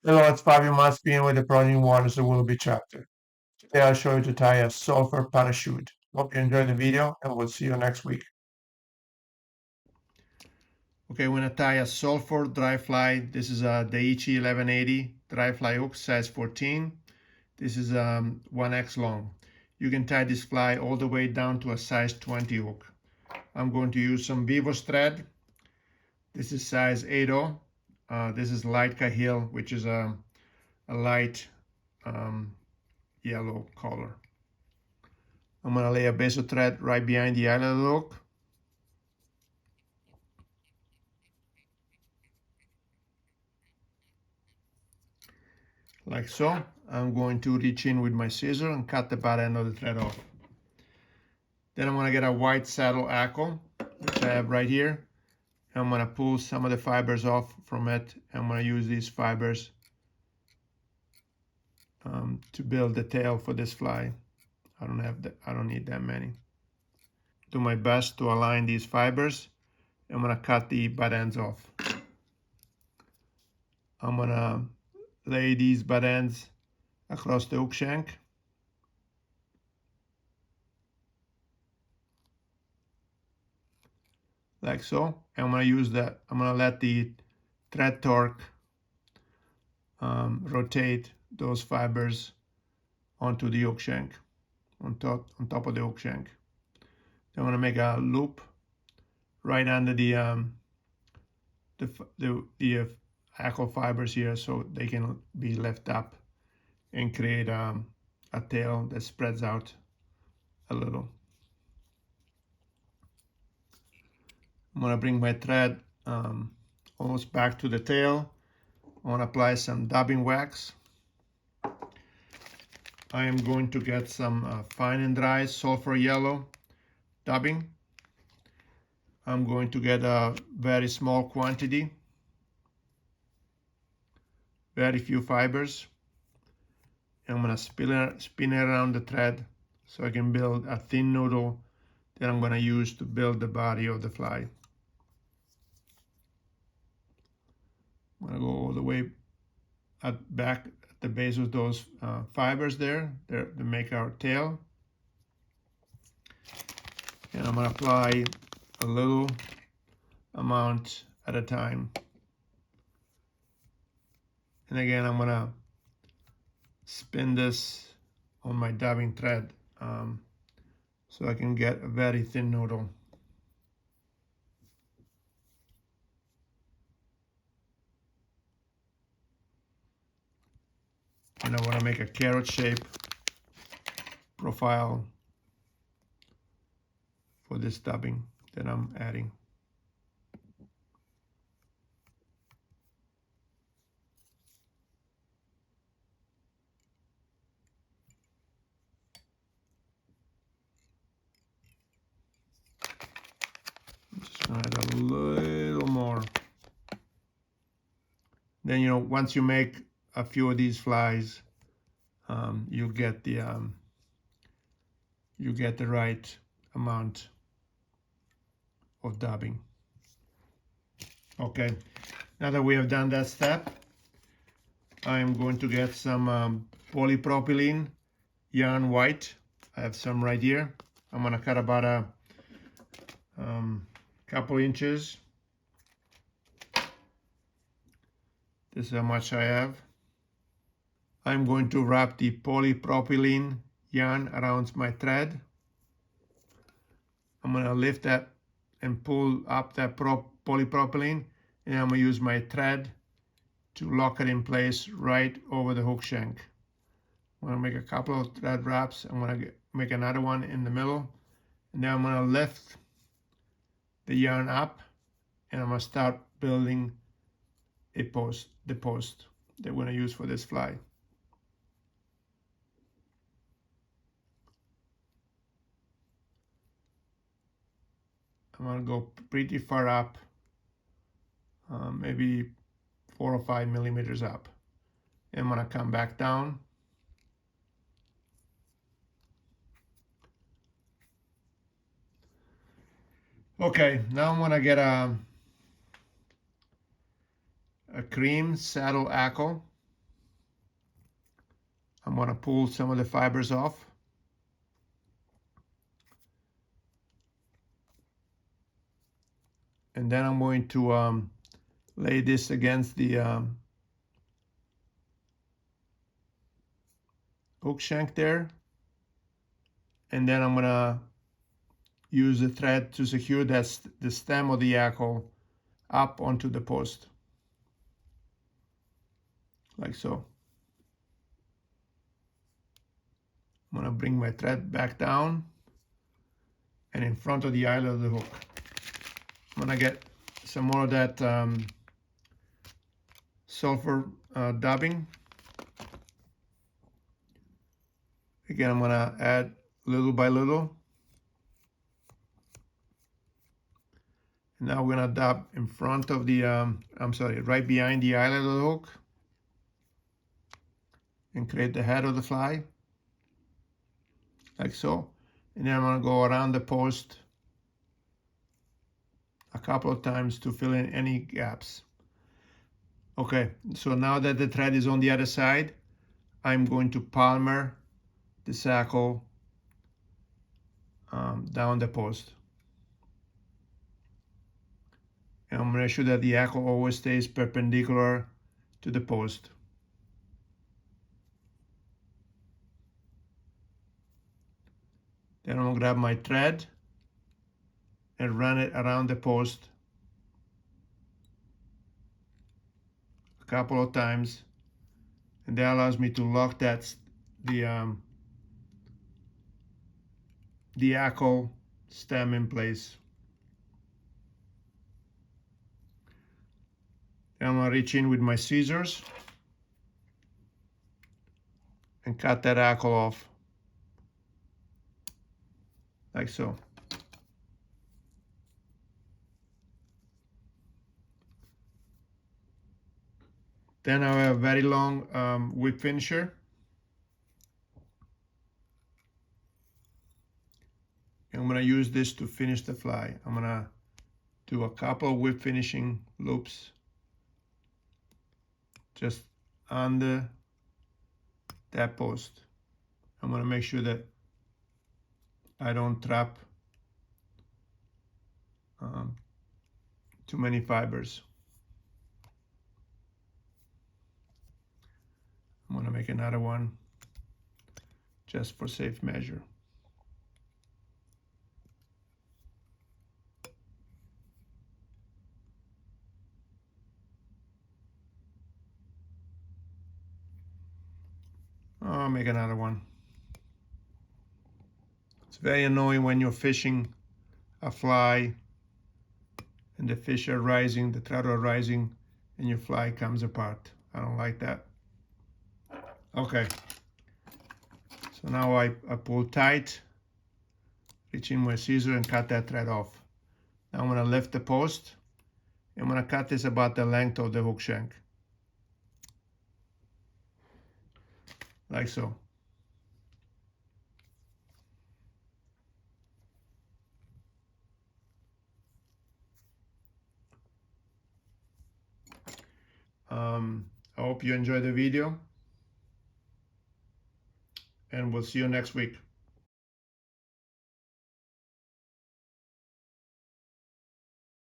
Hello, it's Fabio Malaspina with the Project Waters of Willoughby chapter. Today I'll show you to tie a sulfur parachute. Hope you enjoyed the video and we'll see you next week. Okay, we're gonna tie a sulfur dry fly. This is a Daiichi 1180 dry fly hook, size 14. This is 1x long. You can tie this fly all the way down to a size 20 hook. I'm going to use some Vivos thread. This is size 8.0. This is light Cahill, which is a light yellow color. I'm gonna lay a base of thread right behind the eyelid of the hook. Like so. I'm going to reach in with my scissor and cut the bad end of the thread off. Then I'm gonna get a white saddle hackle, which I have right here. I'm gonna pull some of the fibers off from it. I'm gonna use these fibers to build the tail for this fly. I don't need that many. Do my best to align these fibers. I'm gonna cut the butt ends off. I'm gonna lay these butt ends across the hook shank. Like so. I'm gonna let the thread torque rotate those fibers onto the hook shank, on top of the hook shank. So I'm gonna make a loop right under the hackle fibers here, so they can be lifted up and create a tail that spreads out a little. I'm gonna bring my thread almost back to the tail. I want to apply some dabbing wax. I am going to get some fine and dry sulfur yellow dabbing. I'm going to get a very small quantity, very few fibers. I'm going to spin it around the thread so I can build a thin noodle that I'm going to use to build the body of the fly. I'm going to go all the way back at the base of those fibers there to make our tail. And I'm going to apply a little amount at a time. And again, I'm going to spin this on my dabbing thread so I can get a very thin noodle. And I want to make a carrot shape profile for this dabbing that I'm adding. I'm just going to add a little more. Then, once you make a few of these flies, you get the right amount of dabbing. Okay, now that we have done that step, I'm going to get some polypropylene yarn white. I have some right here. I'm going to cut about a couple inches. This is how much I have. I'm going to wrap the polypropylene yarn around my thread. I'm going to lift that and pull up that polypropylene, and I'm going to use my thread to lock it in place right over the hook shank. I'm going to make a couple of thread wraps. I'm going to make another one in the middle, and then I'm going to lift the yarn up, and I'm going to start building the post that we're going to use for this fly. I'm going to go pretty far up, maybe 4 or 5 millimeters up. And I'm going to come back down. Okay, now I'm going to get a cream saddle hackle. going to pull some of the fibers off. And then I'm going to lay this against the hook shank there. And then I'm going to use the thread to secure the stem of the hackle up onto the post, like so. I'm going to bring my thread back down and in front of the eyelet of the hook. I'm going to get some more of that sulfur dubbing. Again, I'm going to add little by little. And now we're going to dab in front of the, right behind the eyelet of the hook and create the head of the fly, like so. And then I'm going to go around the post a couple of times to fill in any gaps. Okay, so now that the thread is on the other side, I'm going to palmer the hackle down the post. And I'm going to make sure that the hackle always stays perpendicular to the post. Then I'm going to grab my thread and run it around the post a couple of times, and that allows me to lock the hackle stem in place. Then I'm going to reach in with my scissors and cut that hackle off, like so. Then I have a very long whip finisher. I'm going to use this to finish the fly. I'm going to do a couple of whip finishing loops just under that post. I'm going to make sure that I don't trap too many fibers. I'm going to make another one just for safe measure. I'll make another one. It's very annoying when you're fishing a fly and the fish are rising, the trout are rising, and your fly comes apart. I don't like that. Okay, so now I pull tight, reach in my scissors and cut that thread off. Now I'm going to lift the post. I'm going to cut this about the length of the hook shank, like so. I hope you enjoyed the video, and we'll see you next week.